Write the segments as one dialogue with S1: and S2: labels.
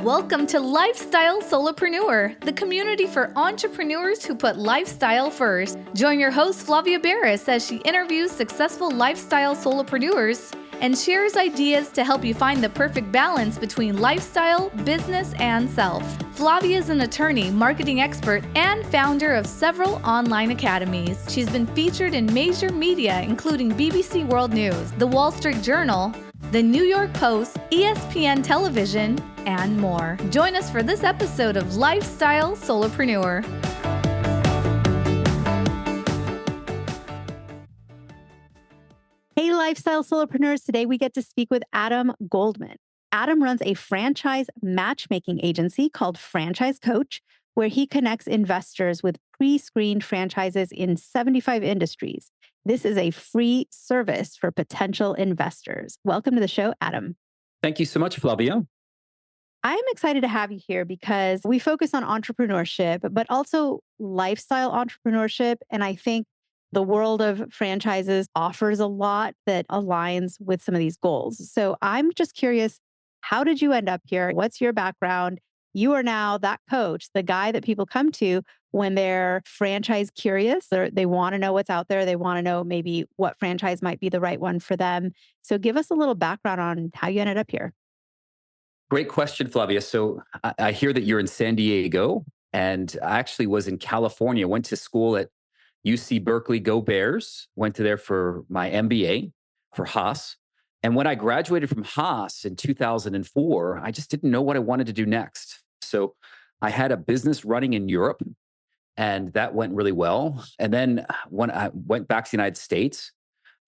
S1: Welcome to Lifestyle Solopreneur, the community for entrepreneurs who put lifestyle first. Join your host, Flavia Barris, as she interviews successful lifestyle solopreneurs and shares ideas to help you find the perfect balance between lifestyle, business, and self. Flavia is an attorney, marketing expert, and founder of several online academies. She's been featured in major media, including BBC World News, The Wall Street Journal, The New York Post, ESPN Television, and more. Join us for this episode of Lifestyle Solopreneur.
S2: Hey, Lifestyle Solopreneurs. Today we get to speak with Adam Goldman. Adam runs a franchise matchmaking agency called FranchiseCoach, where he connects investors with pre-screened franchises in 75 industries. This is a free service for potential investors. Welcome to the show, Adam.
S3: Thank you so much, Flavia.
S2: I'm excited to have you here because we focus on entrepreneurship, but also lifestyle entrepreneurship. And I think the world of franchises offers a lot that aligns with some of these goals. So I'm just curious, how did you end up here? What's your background? You are now that coach, the guy that people come to when they're franchise curious, or they want to know what's out there. They want to know maybe what franchise might be the right one for them. So give us a little background on how you ended up here.
S3: Great question, Flavia. So I hear that you're in San Diego, and I actually was in California, went to school at UC Berkeley, go Bears, went to there for my MBA for Haas. And when I graduated from Haas in 2004, I just didn't know what I wanted to do next. So I had a business running in Europe, and that went really well. And then when I went back to the United States,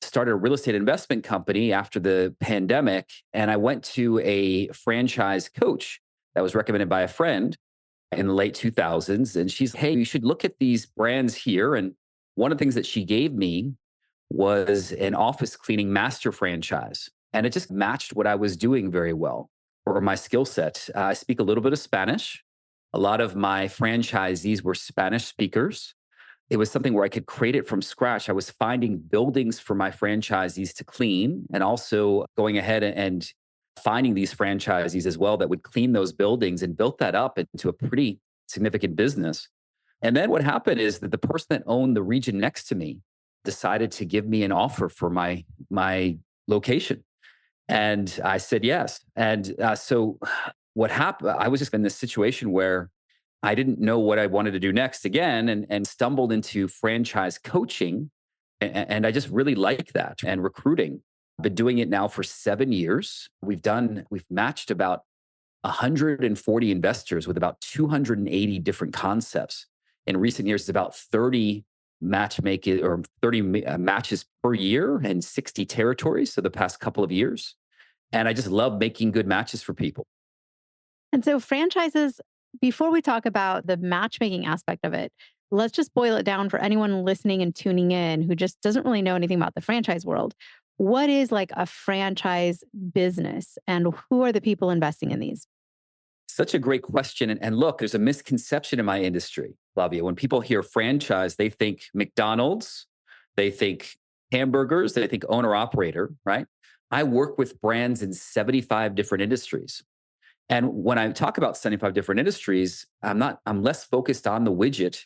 S3: started a real estate investment company after the pandemic. And I went to a franchise coach that was recommended by a friend in the late 2000s. And she's, hey, you should look at these brands here. And one of the things that she gave me was an office cleaning master franchise. And it just matched what I was doing very well, or my skill set. I speak a little bit of Spanish. A lot of my franchisees were Spanish speakers. It was something where I could create it from scratch. I was finding buildings for my franchisees to clean, and also going ahead and finding these franchisees as well that would clean those buildings, and built that up into a pretty significant business. And then what happened is that the person that owned the region next to me decided to give me an offer for my location. And I said yes. And so what happened, I was just in this situation where I didn't know what I wanted to do next again, and stumbled into franchise coaching. And I just really like that, and recruiting. I've been doing it now for 7 years. We've matched about 140 investors with about 280 different concepts. In recent years, it's about 30 matchmaking or 30 matches per year in 60 territories. So the past couple of years. And I just love making good matches for people.
S2: And so franchises, before we talk about the matchmaking aspect of it, let's just boil it down for anyone listening and tuning in who just doesn't really know anything about the franchise world. What is like a franchise business, and who are the people investing in these?
S3: Such a great question. And look, there's a misconception in my industry, Flavia. When people hear franchise, they think McDonald's, they think hamburgers, they think owner operator, right? I work with brands in 75 different industries. And when I talk about 75 different industries, I'm less focused on the widget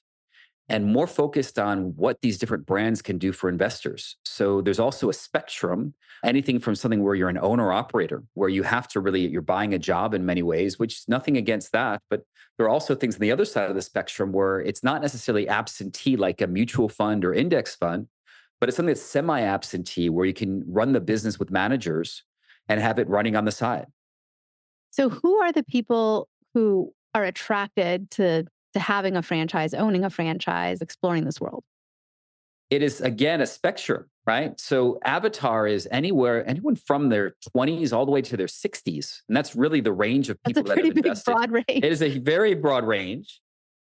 S3: and more focused on what these different brands can do for investors. So there's also a spectrum, anything from something where you're an owner operator, where you have to you're buying a job in many ways, which is nothing against that. But there are also things on the other side of the spectrum where it's not necessarily absentee like a mutual fund or index fund, but it's something that's semi-absentee where you can run the business with managers and have it running on the side.
S2: So who are the people who are attracted to having a franchise, owning a franchise, exploring this world?
S3: It is, again, a spectrum, right? So avatar is anyone from their 20s all the way to their 60s. And that's really the range of people that have invested.
S2: That's a pretty big, broad range.
S3: It is a very broad range.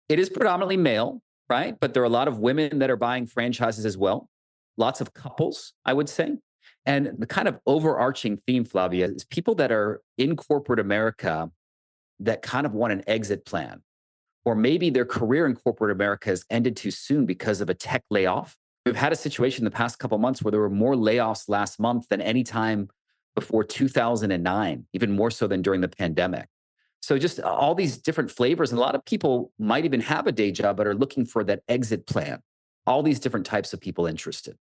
S3: It is predominantly male, right? But there are a lot of women that are buying franchises as well. Lots of couples, I would say. And the kind of overarching theme, Flavia, is people that are in corporate America that kind of want an exit plan. Or maybe their career in corporate America has ended too soon because of a tech layoff. We've had a situation in the past couple of months where there were more layoffs last month than any time before 2009, even more so than during the pandemic. So just all these different flavors. And a lot of people might even have a day job, but are looking for that exit plan. All these different types of people interested.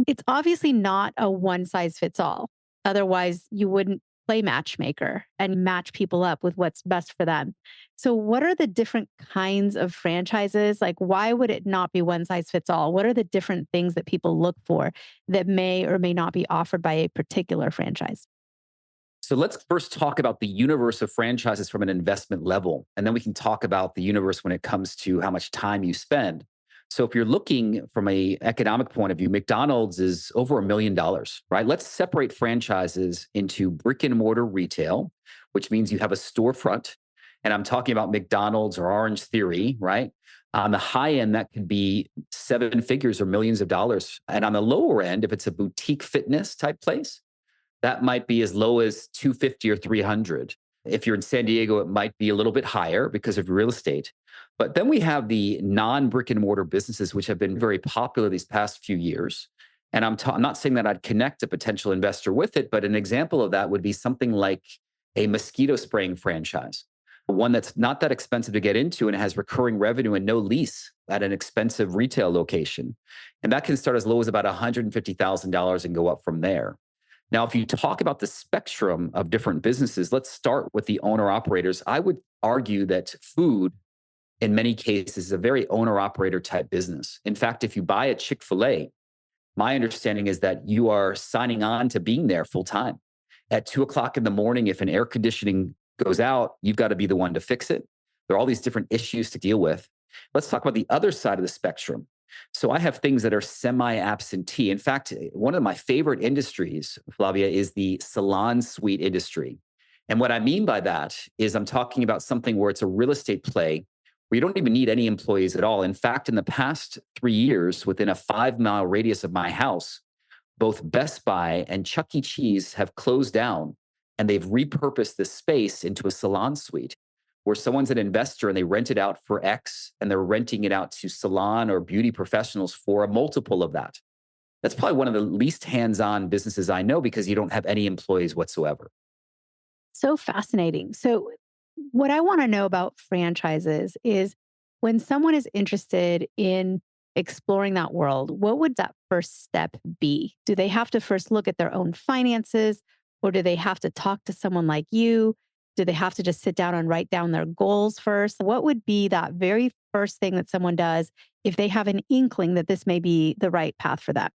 S2: It's obviously not a one size fits all. Otherwise, you wouldn't play matchmaker and match people up with what's best for them. So, what are the different kinds of franchises? Like, why would it not be one size fits all? What are the different things that people look for that may or may not be offered by a particular franchise?
S3: So let's first talk about the universe of franchises from an investment level. And then we can talk about the universe when it comes to how much time you spend. So if you're looking from a economic point of view, McDonald's is over $1 million, right? Let's separate franchises into brick and mortar retail, which means you have a storefront. And I'm talking about McDonald's or Orange Theory, right? On the high end, that could be seven figures or millions of dollars. And on the lower end, if it's a boutique fitness type place, that might be as low as 250 or 300. If you're in San Diego, it might be a little bit higher because of real estate. But then we have the non brick and mortar businesses, which have been very popular these past few years. And I'm not saying that I'd connect a potential investor with it, but an example of that would be something like a mosquito spraying franchise, one that's not that expensive to get into and has recurring revenue and no lease at an expensive retail location. And that can start as low as about $150,000 and go up from there. Now, if you talk about the spectrum of different businesses, let's start with the owner operators. I would argue that food, in many cases, is a very owner operator type business. In fact, if you buy a Chick-fil-A, my understanding is that you are signing on to being there full time. At 2 o'clock in the morning, if an air conditioning goes out, you've got to be the one to fix it. There are all these different issues to deal with. Let's talk about the other side of the spectrum. So I have things that are semi-absentee. In fact, one of my favorite industries, Flavia, is the salon suite industry. And what I mean by that is I'm talking about something where it's a real estate play where you don't even need any employees at all. In fact, in the past 3 years, within a 5 mile radius of my house, both Best Buy and Chuck E. Cheese have closed down and they've repurposed this space into a salon suite where someone's an investor and they rent it out for X and they're renting it out to salon or beauty professionals for a multiple of that. That's probably one of the least hands-on businesses I know because you don't have any employees whatsoever.
S2: So fascinating. So, what I want to know about franchises is when someone is interested in exploring that world, what would that first step be? Do they have to first look at their own finances, or do they have to talk to someone like you? Do they have to just sit down and write down their goals first? What would be that very first thing that someone does if they have an inkling that this may be the right path for them?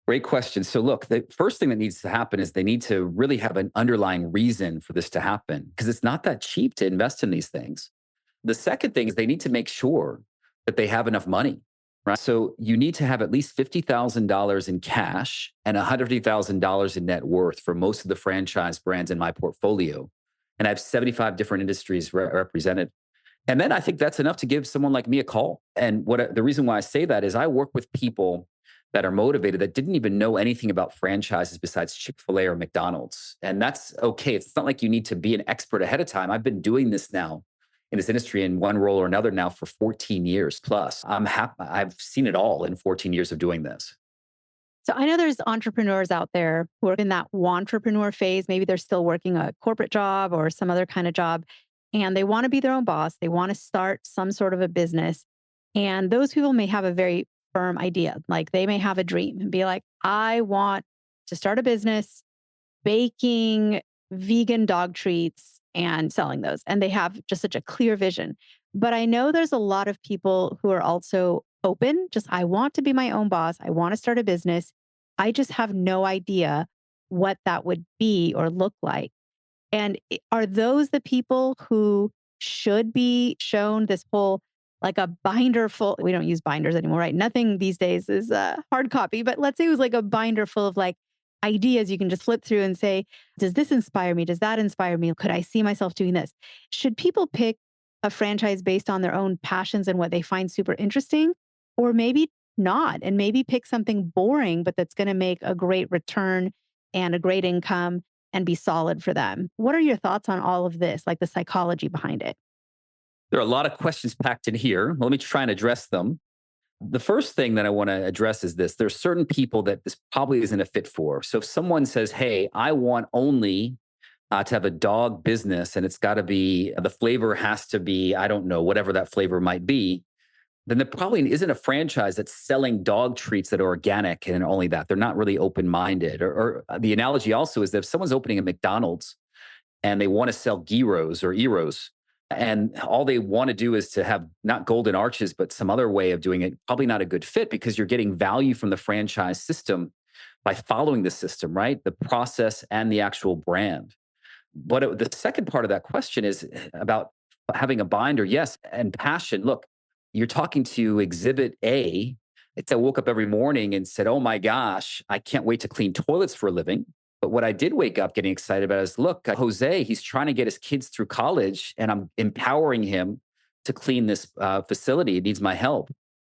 S3: Great question. So look, the first thing that needs to happen is they need to really have an underlying reason for this to happen because it's not that cheap to invest in these things. The second thing is they need to make sure that they have enough money, right? So you need to have at least $50,000 in cash and $150,000 in net worth for most of the franchise brands in my portfolio. And I have 75 different industries represented. And then I think that's enough to give someone like me a call. And the reason why I say that is I work with people that are motivated that didn't even know anything about franchises besides Chick-fil-A or McDonald's. And that's okay. It's not like you need to be an expert ahead of time. I've been doing this now in this industry in one role or another now for 14 years plus. I'm happy. I've seen it all in 14 years of doing this.
S2: So I know there's entrepreneurs out there who are in that entrepreneur phase. Maybe they're still working a corporate job or some other kind of job, and they want to be their own boss. They want to start some sort of a business. And those people may have a very firm idea. Like they may have a dream and be like, I want to start a business baking vegan dog treats and selling those. And they have just such a clear vision. But I know there's a lot of people who are also open, just I want to be my own boss. I want to start a business. I just have no idea what that would be or look like. And are those the people who should be shown this whole like a binder full? We don't use binders anymore, right? Nothing these days is hard copy, but let's say it was like a binder full of like ideas you can just flip through and say, does this inspire me? Does that inspire me? Could I see myself doing this? Should people pick a franchise based on their own passions and what they find super interesting? Or maybe not, and maybe pick something boring, but that's going to make a great return and a great income and be solid for them. What are your thoughts on all of this, like the psychology behind it?
S3: There are a lot of questions packed in here. Let me try and address them. The first thing that I want to address is this. There's certain people that this probably isn't a fit for. So if someone says, hey, I want only to have a dog business and it's got to be, the flavor has to be, I don't know, whatever that flavor might be, then there probably isn't a franchise that's selling dog treats that are organic and only that. They're not really open minded. Or the analogy also is that if someone's opening a McDonald's and they want to sell gyros or eros, and all they want to do is to have not golden arches, but some other way of doing it, probably not a good fit because you're getting value from the franchise system by following the system, right? The process and the actual brand. But the second part of that question is about having a binder, yes, and passion. Look, you're talking to exhibit A. It's I woke up every morning and said, oh my gosh, I can't wait to clean toilets for a living. But what I did wake up getting excited about is look, Jose, he's trying to get his kids through college and I'm empowering him to clean this facility. It needs my help.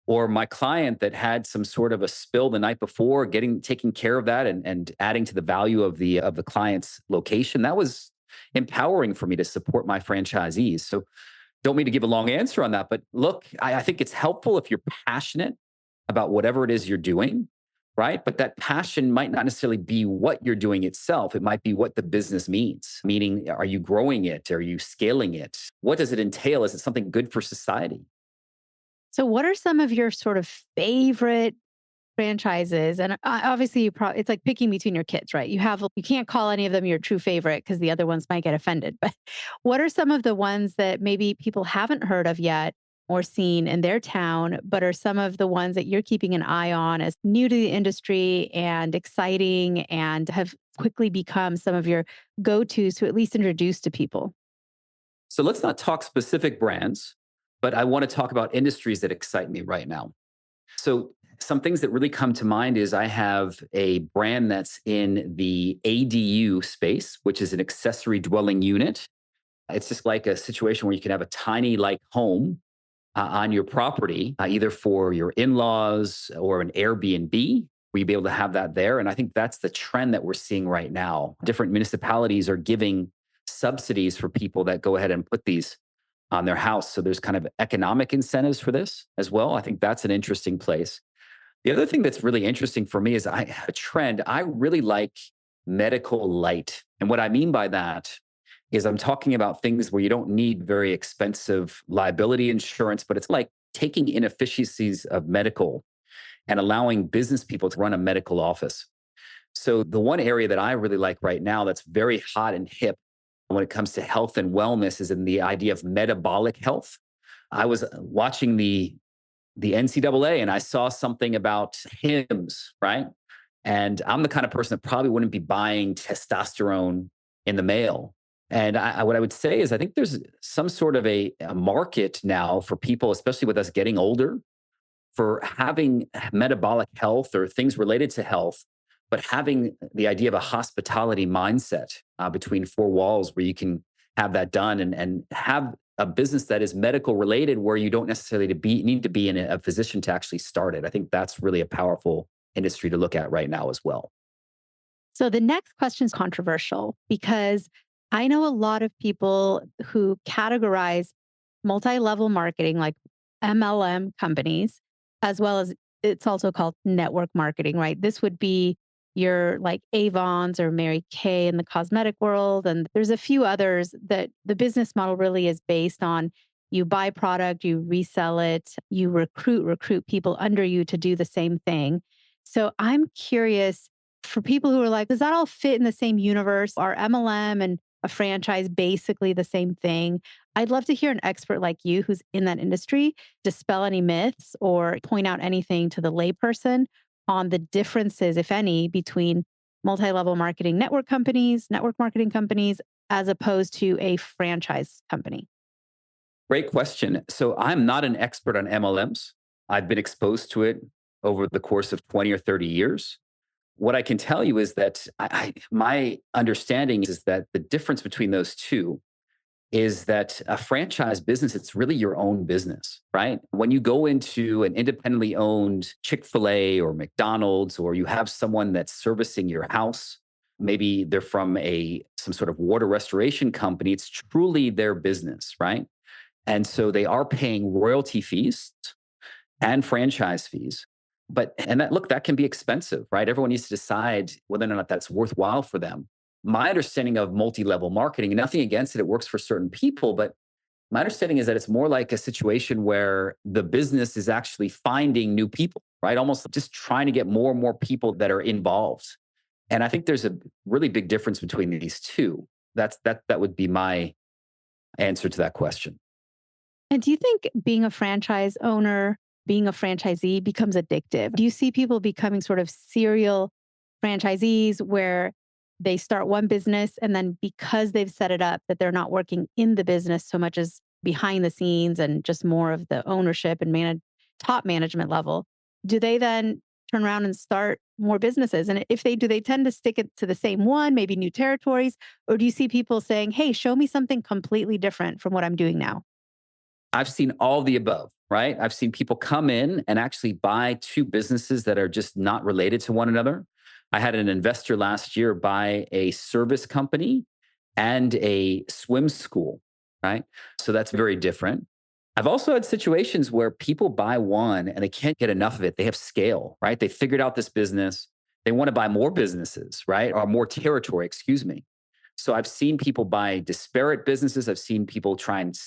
S3: Or my client that had some sort of a spill the night before, taking care of that and adding to the value of the client's location. That was empowering for me to support my franchisees. So don't mean to give a long answer on that, but look, I think it's helpful if you're passionate about whatever it is you're doing, right? But that passion might not necessarily be what you're doing itself. It might be what the business means. Meaning, are you growing it? Are you scaling it? What does it entail? Is it something good for society?
S2: So, what are some of your sort of favorite franchises? And obviously, it's like picking between your kids, right? You can't call any of them your true favorite because the other ones might get offended. But what are some of the ones that maybe people haven't heard of yet or seen in their town, but are some of the ones that you're keeping an eye on as new to the industry and exciting and have quickly become some of your go-tos to at least introduce to people?
S3: So let's not talk specific brands, but I want to talk about industries that excite me right now. So some things that really come to mind is I have a brand that's in the ADU space, which is an accessory dwelling unit. It's just like a situation where you can have a tiny like home on your property, either for your in-laws or an Airbnb, where you'd be able to have that there. And I think that's the trend that we're seeing right now. Different municipalities are giving subsidies for people that go ahead and put these on their house. So there's kind of economic incentives for this as well. I think that's an interesting place. The other thing that's really interesting for me is a trend. I really like medical light. And what I mean by that is I'm talking about things where you don't need very expensive liability insurance, but it's like taking inefficiencies of medical and allowing business people to run a medical office. So the one area that I really like right now that's very hot and hip when it comes to health and wellness is in the idea of metabolic health. I was watching the NCAA and I saw something about Hims, right? And I'm the kind of person that probably wouldn't be buying testosterone in the mail. And what I would say is I think there's some sort of a market now for people, especially with us getting older, for having metabolic health or things related to health, but having the idea of a hospitality mindset between four walls where you can have that done and have a business that is medical related where you don't necessarily need to be in a position to actually start it. I think that's really a powerful industry to look at right now as well.
S2: So the next question is controversial because I know a lot of people who categorize multi-level marketing like MLM companies, as well as it's also called network marketing, right? This would be your like Avons or Mary Kay in the cosmetic world. And there's a few others that the business model really is based on you buy product, you resell it, you recruit people under you to do the same thing. So I'm curious for people who are like, does that all fit in the same universe? Are MLM and a franchise basically the same thing? I'd love to hear an expert like you who's in that industry dispel any myths or point out anything to the layperson on the differences, if any, between multi-level marketing network marketing companies, as opposed to a franchise company.
S3: Great question. So I'm not an expert on MLMs. I've been exposed to it over the course of 20 or 30 years. What I can tell you is that my understanding is that the difference between those two is that a franchise business, it's really your own business, right? When you go into an independently owned Chick-fil-A or McDonald's, or you have someone that's servicing your house, maybe they're from some sort of water restoration company, it's truly their business, right? And so they are paying royalty fees and franchise fees. But, and that, look, that can be expensive, right? Everyone needs to decide whether or not that's worthwhile for them. My understanding of multi-level marketing, nothing against it, it works for certain people, but my understanding is that it's more like a situation where the business is actually finding new people, right? Almost just trying to get more and more people that are involved. And I think there's a really big difference between these two. That would be my answer to that question.
S2: And do you think being a franchise owner, being a franchisee becomes addictive? Do you see people becoming sort of serial franchisees where they start one business and then because they've set it up that they're not working in the business so much as behind the scenes and just more of the ownership and top management level, do they then turn around and start more businesses? And if they do, they tend to stick it to the same one, maybe new territories? Or do you see people saying, hey, show me something completely different from what I'm doing now?
S3: I've seen all the above, right? I've seen people come in and actually buy two businesses that are just not related to one another. I had an investor last year buy a service company and a swim school, right? So that's very different. I've also had situations where people buy one and they can't get enough of it. They have scale, right? They figured out this business. They want to buy more businesses, right? Or more territory, excuse me. So I've seen people buy disparate businesses. I've seen people try and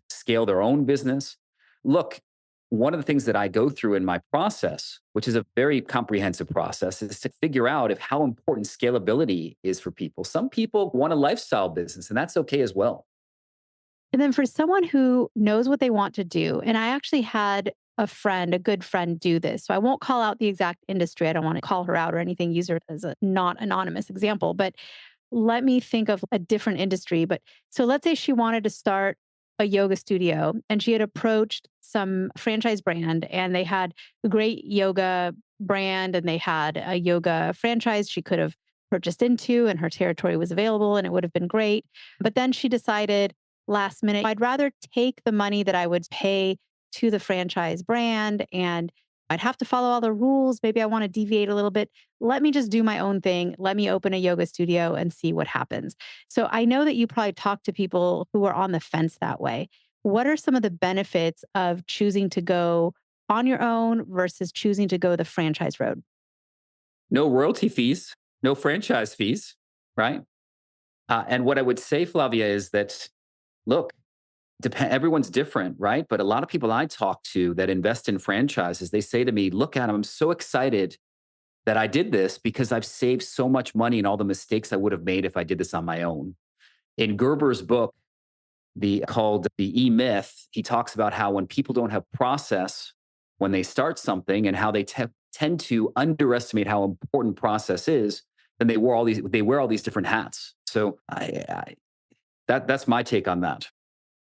S3: scale their own business. Look, one of the things that I go through in my process, which is a very comprehensive process, is to figure out if how important scalability is for people. Some people want a lifestyle business, and that's okay as well.
S2: And then for someone who knows what they want to do, and I actually had a friend, a good friend, do this. So I won't call out the exact industry. I don't want to call her out or anything, use her as a not anonymous example, but let me think of a different industry. But so let's say she wanted to start a yoga studio and she had approached some franchise brand and they had a great yoga brand and they had a yoga franchise she could have purchased into and her territory was available and it would have been great. But then she decided last minute, I'd rather take the money that I would pay to the franchise brand and I'd have to follow all the rules. Maybe I want to deviate a little bit. Let me just do my own thing. Let me open a yoga studio and see what happens. So I know that you probably talk to people who are on the fence that way. What are some of the benefits of choosing to go on your own versus choosing to go the franchise road?
S3: No royalty fees, no franchise fees, right? And what I would say, Flavia, is that look, everyone's different, right? But a lot of people I talk to that invest in franchises, they say to me, look, Adam, I'm so excited that I did this because I've saved so much money and all the mistakes I would have made if I did this on my own. In Gerber's book, called The E-Myth, he talks about how when people don't have process when they start something and how they tend to underestimate how important process is, then they wear all these different hats. So that's my take on that.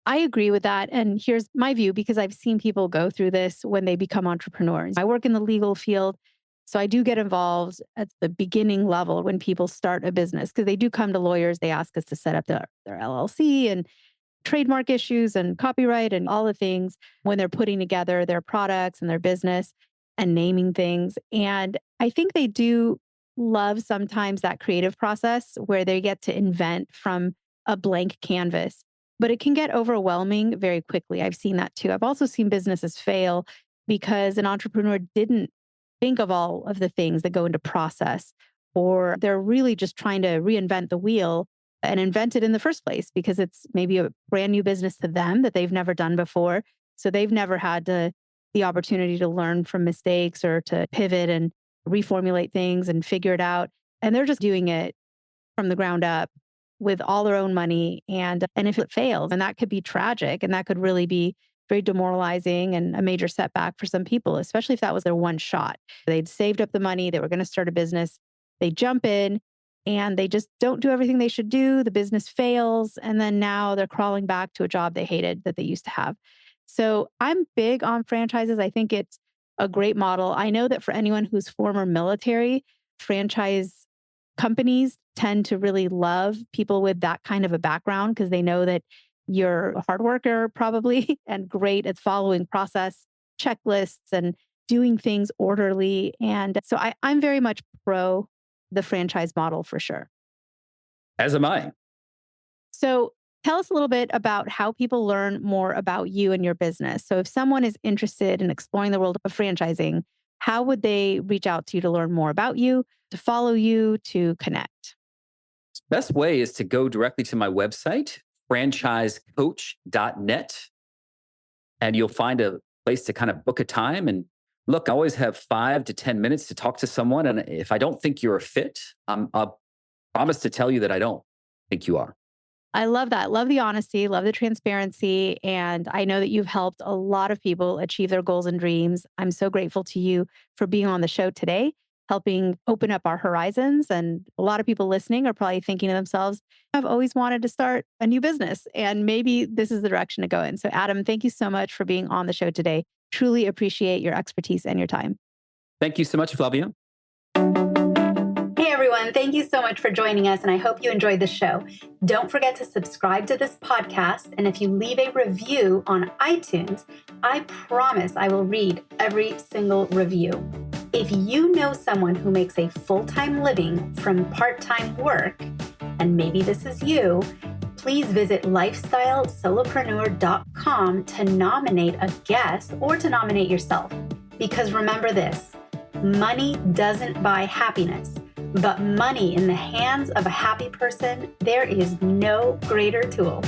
S2: I agree with that. And here's my view because I've seen people go through this when they become entrepreneurs. I work in the legal field. So I do get involved at the beginning level when people start a business because they do come to lawyers. They ask us to set up their LLC and trademark issues and copyright and all the things when they're putting together their products and their business and naming things. And I think they do love sometimes that creative process where they get to invent from a blank canvas, but it can get overwhelming very quickly. I've seen that too. I've also seen businesses fail because an entrepreneur didn't think of all of the things that go into process, or they're really just trying to reinvent the wheel and invent it in the first place because it's maybe a brand new business to them that they've never done before. So they've never had the opportunity to learn from mistakes or to pivot and reformulate things and figure it out. And they're just doing it from the ground up with all their own money. And if it fails, and that could be tragic and that could really be very demoralizing and a major setback for some people, especially if that was their one shot. They'd saved up the money, they were going to start a business, they jump in and they just don't do everything they should do. The business fails. And then now they're crawling back to a job they hated that they used to have. So I'm big on franchises. I think it's a great model. I know that for anyone who's former military, franchise companies tend to really love people with that kind of a background because they know that you're a hard worker probably and great at following process checklists and doing things orderly. And so I'm very much pro the franchise model for sure.
S3: As am I.
S2: So tell us a little bit about how people learn more about you and your business. So if someone is interested in exploring the world of franchising, how would they reach out to you to learn more about you, to follow you, to connect?
S3: Best way is to go directly to my website, FranchiseCoach.net, and you'll find a place to kind of book a time. And look, I always have 5 to 10 minutes to talk to someone. And if I don't think you're a fit, I'll promise to tell you that I don't think you are.
S2: I love that. Love the honesty, love the transparency. And I know that you've helped a lot of people achieve their goals and dreams. I'm so grateful to you for being on the show today, helping open up our horizons. And a lot of people listening are probably thinking to themselves, I've always wanted to start a new business, and maybe this is the direction to go in. So, Adam, thank you so much for being on the show today. Truly appreciate your expertise and your time.
S3: Thank you so much, Flavia.
S2: Hey everyone, thank you so much for joining us, and I hope you enjoyed the show. Don't forget to subscribe to this podcast, and if you leave a review on iTunes, I promise I will read every single review. If you know someone who makes a full-time living from part-time work, and maybe this is you, please visit lifestylesolopreneur.com to nominate a guest or to nominate yourself. Because remember this, money doesn't buy happiness. But money in the hands of a happy person, there is no greater tool.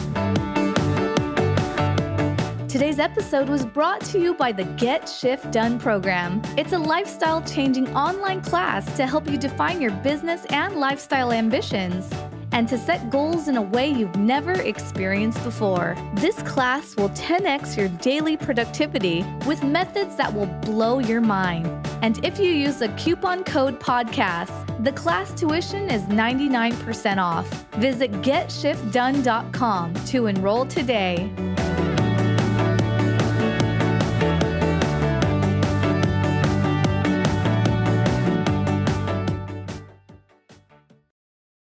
S1: Today's episode was brought to you by the Get Shift Done program. It's a lifestyle-changing online class to help you define your business and lifestyle ambitions, and to set goals in a way you've never experienced before. This class will 10x your daily productivity with methods that will blow your mind. And if you use the coupon code podcast, the class tuition is 99% off. Visit GetShiftDone.com to enroll today.